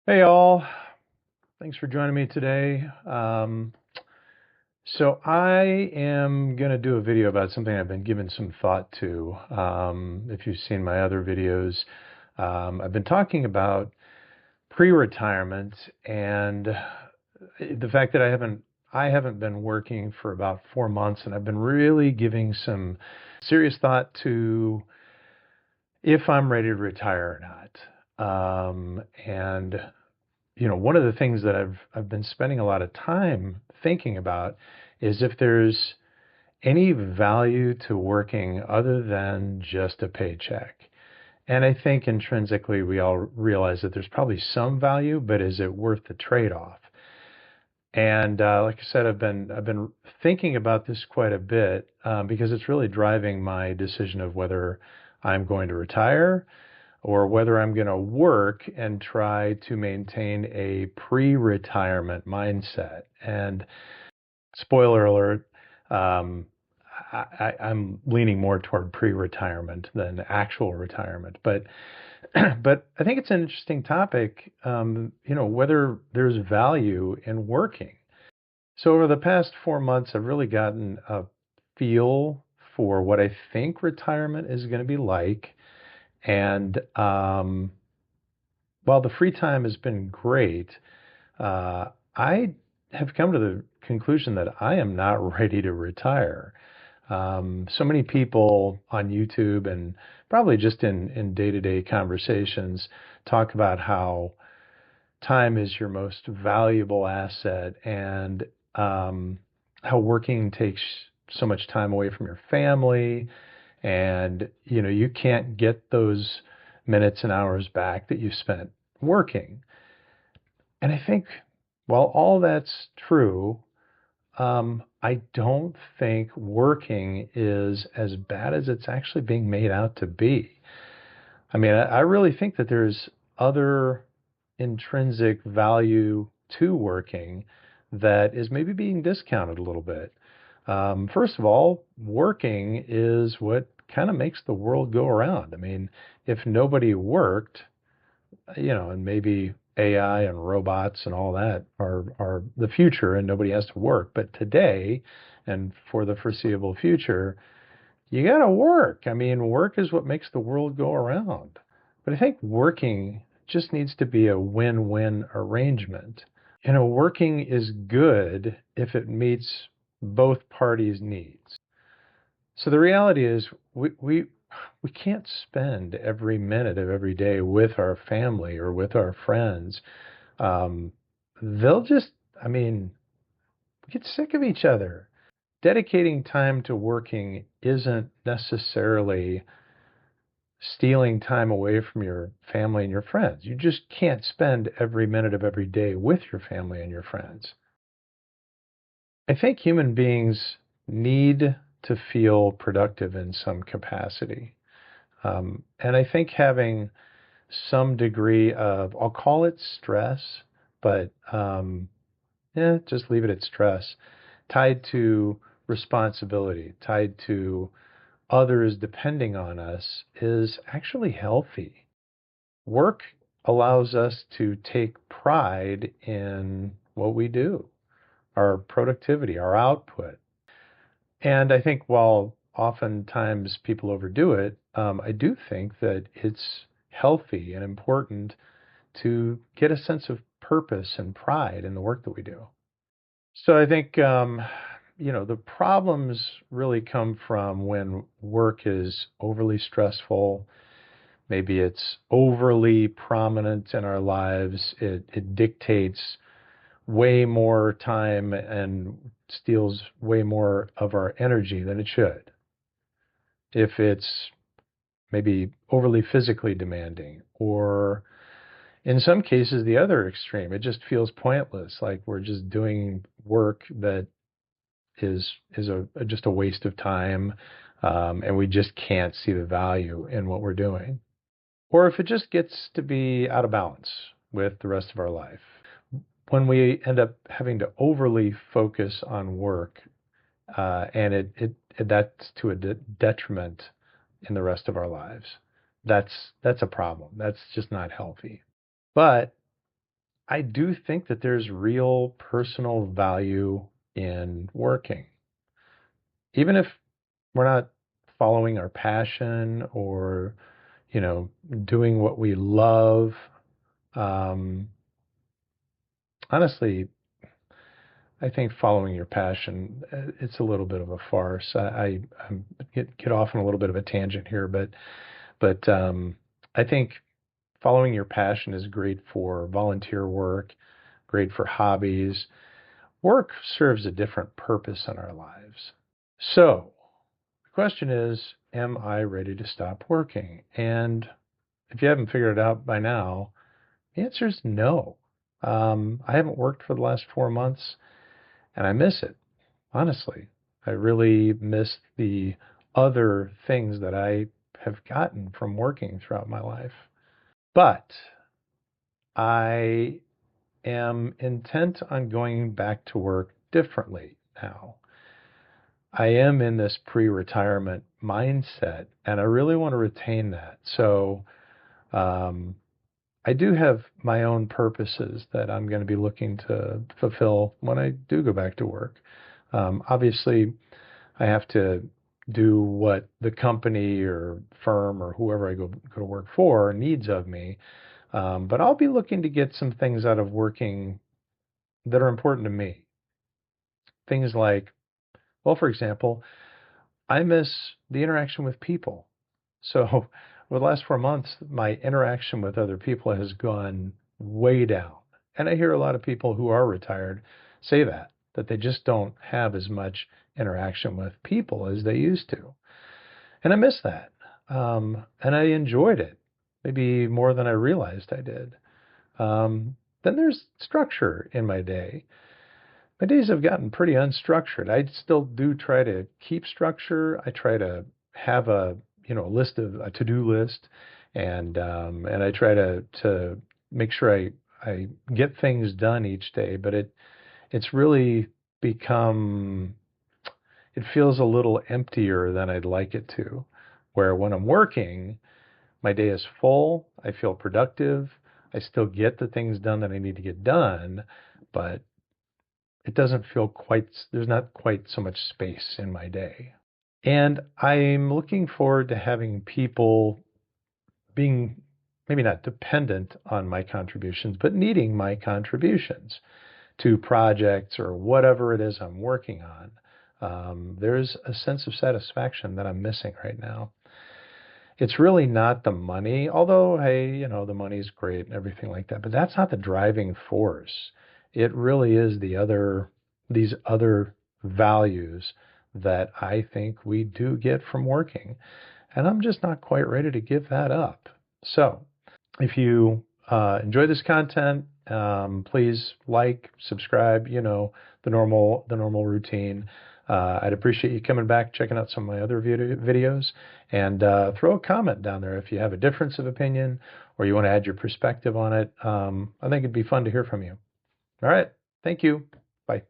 Hey all, thanks for joining me today. So I am going to do a video about something I've been giving some thought to. If you've seen my other videos, I've been talking about pre-retirement and the fact that I haven't been working for about 4 months, and I've been really giving some serious thought to if I'm ready to retire or not. And one of the things that I've been spending a lot of time thinking about is if there's any value to working other than just a paycheck. And I think intrinsically we all realize that there's probably some value, but is it worth the trade-off? And like I said, I've been thinking about this quite a bit because it's really driving my decision of whether I'm going to retire or whether I'm going to work and try to maintain a pre-retirement mindset. And spoiler alert, um, I'm leaning more toward pre-retirement than actual retirement. But but I think it's an interesting topic, whether there's value in working. So over the past 4 months, I've really gotten a feel for what I think retirement is going to be like. And while the free time has been great, I have come to the conclusion that I am not ready to retire. So many people on YouTube and probably just in day-to-day conversations talk about how time is your most valuable asset, and how working takes so much time away from your family, and you can't get those minutes and hours back that you spent working. And I think while all that's true, I don't think working is as bad as it's actually being made out to be. I mean, I really think that there's other intrinsic value to working that is maybe being discounted a little bit. First of all, working is what kind of makes the world go around. I mean, if nobody worked, and maybe AI and robots and all that are the future and nobody has to work. But today and for the foreseeable future, you got to work. I mean, work is what makes the world go around. But I think working just needs to be a win-win arrangement. Working is good if it meets both parties' needs. So the reality is we can't spend every minute of every day with our family or with our friends. Um, they'll just, I mean, get sick of each other. Dedicating time to working isn't necessarily stealing time away from your family and your friends. You just can't spend every minute of every day with your family and your friends. I think human beings need to feel productive in some capacity. And I think having some degree of, I'll call it stress, but just leave it at stress, tied to responsibility, tied to others depending on us, is actually healthy. Work allows us to take pride in what we do, our productivity, our output. And I think while oftentimes people overdo it, I do think that it's healthy and important to get a sense of purpose and pride in the work that we do. So I think, the problems really come from when work is overly stressful. Maybe it's overly prominent in our lives. It dictates way more time and steals way more of our energy than it should. If it's maybe overly physically demanding, or in some cases, the other extreme, it just feels pointless, like we're just doing work that is just a waste of time, and we just can't see the value in what we're doing. Or if it just gets to be out of balance with the rest of our life, when we end up having to overly focus on work, and that's to a detriment in the rest of our lives. That's a problem. That's just not healthy. But I do think that there's real personal value in working. Even if we're not following our passion or, you know, doing what we love. Um, Honestly, I think following your passion, it's a little bit of a farce. Get off on a little bit of a tangent here, but I think following your passion is great for volunteer work, great for hobbies. Work serves a different purpose in our lives. So the question is, am I ready to stop working? And if you haven't figured it out by now, the answer is no. I haven't worked for the last 4 months, and I miss it. Honestly, I really miss the other things that I have gotten from working throughout my life. But I am intent on going back to work differently now. I am in this pre-retirement mindset, and I really want to retain that. So um, I do have my own purposes that I'm going to be looking to fulfill when I do go back to work. Obviously, I have to do what the company or firm or whoever I go to work for needs of me. But I'll be looking to get some things out of working that are important to me. Things like, well, for example, I miss the interaction with people. So over the last 4 months, my interaction with other people has gone way down. And I hear a lot of people who are retired say that they just don't have as much interaction with people as they used to. And I miss that. And I enjoyed it, maybe more than I realized I did. Then there's structure in my day. My days have gotten pretty unstructured. I still do try to keep structure. I try to have a list of a to-do list, and I try to make sure I get things done each day. But it's really become it feels a little emptier than I'd like it to. Where when I'm working, my day is full. I feel productive. I still get the things done that I need to get done, but it doesn't feel quite, there's not quite so much space in my day. And I'm looking forward to having people being maybe not dependent on my contributions, but needing my contributions to projects or whatever it is I'm working on. There's a sense of satisfaction that I'm missing right now. It's really not the money, although, hey, the money's great and everything like that, but that's not the driving force. It really is these other values that I think we do get from working. And I'm just not quite ready to give that up. So if you enjoy this content, please like, subscribe, the normal routine. I'd appreciate you coming back, checking out some of my other videos, and throw a comment down there if you have a difference of opinion or you want to add your perspective on it. I think it'd be fun to hear from you. All right. Thank you. Bye.